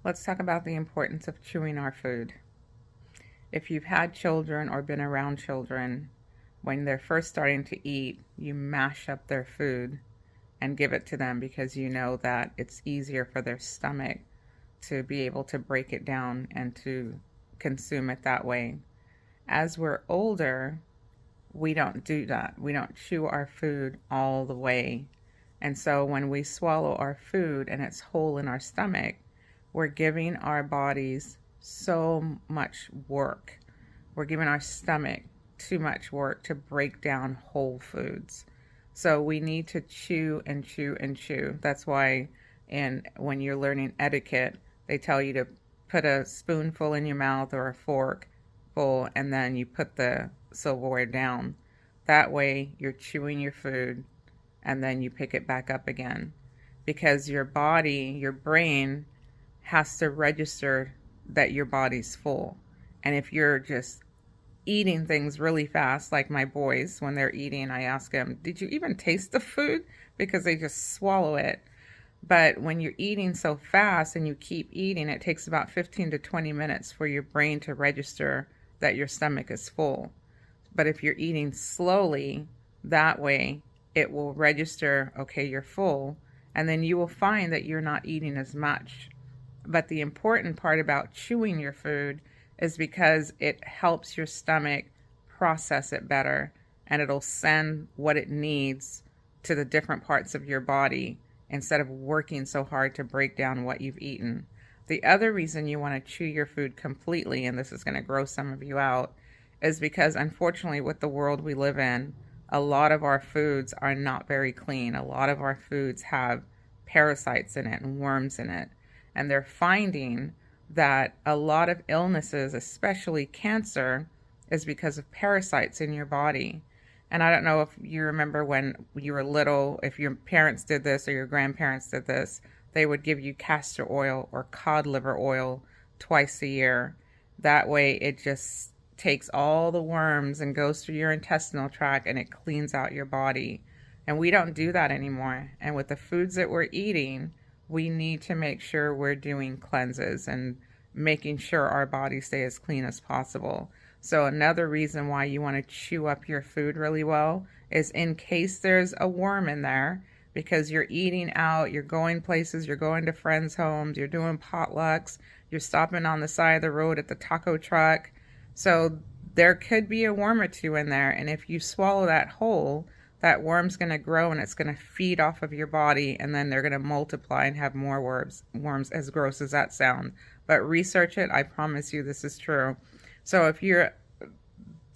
Let's talk about the importance of chewing our food. If you've had children or been around children, when they're first starting to eat, you mash up their food and give it to them because you know that it's easier for their stomach to be able to break it down and to consume it that way. As we're older, we don't do that. We don't chew our food all the way. And so when we swallow our food and it's whole in our stomach, we're giving our bodies so much work. We're giving our stomach too much work to break down whole foods. So we need to chew and chew and chew. That's why when you're learning etiquette, they tell you to put a spoonful in your mouth or a fork full, and then you put the silverware down. That way you're chewing your food and then you pick it back up again. Because your body, your brain, has to register that your body's full. And if you're just eating things really fast, like my boys, when they're eating, I ask them, did you even taste the food? Because they just swallow it. But when you're eating so fast and you keep eating, it takes about 15 to 20 minutes for your brain to register that your stomach is full. But if you're eating slowly, that way it will register, okay, you're full, and then you will find that you're not eating as much. But the important part about chewing your food is because it helps your stomach process it better, and it'll send what it needs to the different parts of your body instead of working so hard to break down what you've eaten. The other reason you want to chew your food completely, and this is going to gross some of you out, is because unfortunately with the world we live in, a lot of our foods are not very clean. A lot of our foods have parasites in it and worms in it. And they're finding that a lot of illnesses, especially cancer, is because of parasites in your body. And I don't know if you remember when you were little, if your parents did this or your grandparents did this, they would give you castor oil or cod liver oil twice a year. That way it just takes all the worms and goes through your intestinal tract and it cleans out your body. And we don't do that anymore. And with the foods that we're eating, we need to make sure we're doing cleanses and making sure our bodies stay as clean as possible. So another reason why you want to chew up your food really well is in case there's a worm in there, because you're eating out, you're going places, you're going to friends' homes, you're doing potlucks, you're stopping on the side of the road at the taco truck. So there could be a worm or two in there, and if you swallow that whole, that worm's going to grow and it's going to feed off of your body, and then they're going to multiply and have more worms, as gross as that sounds. But research it. I promise you this is true. So if you're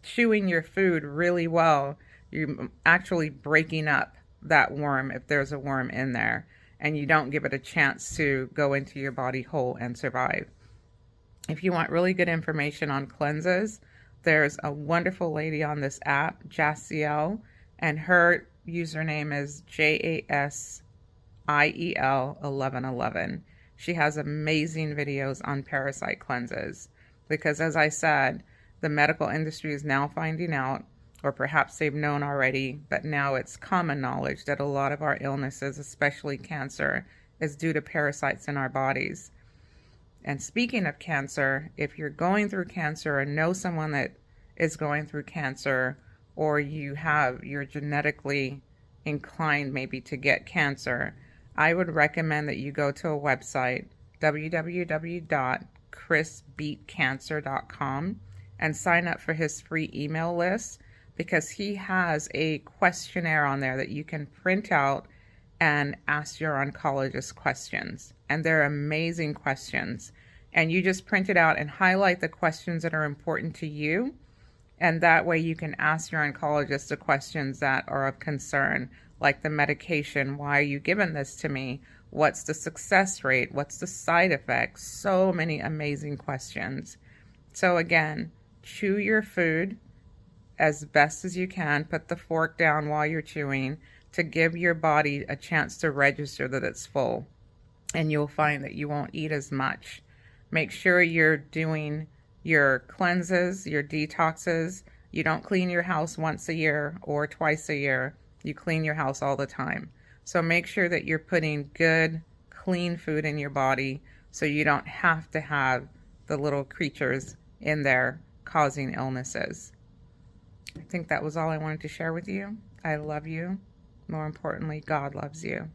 chewing your food really well, you're actually breaking up that worm if there's a worm in there, and you don't give it a chance to go into your body whole and survive. If you want really good information on cleanses, there's a wonderful lady on this app, Jasiel, and her username is JASIEL1111. She has amazing videos on parasite cleanses because, as I said, the medical industry is now finding out, or perhaps they've known already, but now it's common knowledge that a lot of our illnesses, especially cancer, is due to parasites in our bodies. And speaking of cancer, if you're going through cancer or know someone that is going through cancer, or you're genetically inclined maybe to get cancer, I would recommend that you go to a website, www.chrisbeatcancer.com, and sign up for his free email list, because he has a questionnaire on there that you can print out and ask your oncologist questions. And they're amazing questions. And you just print it out and highlight the questions that are important to you. And that way you can ask your oncologist the questions that are of concern, like the medication. Why are you giving this to me? What's the success rate? What's the side effects? So many amazing questions. So again, chew your food as best as you can. Put the fork down while you're chewing to give your body a chance to register that it's full. And you'll find that you won't eat as much. Make sure you're doing your cleanses, your detoxes. You don't clean your house once a year or twice a year. You clean your house all the time. So make sure that you're putting good, clean food in your body so you don't have to have the little creatures in there causing illnesses. I think that was all I wanted to share with you. I love you. More importantly, God loves you.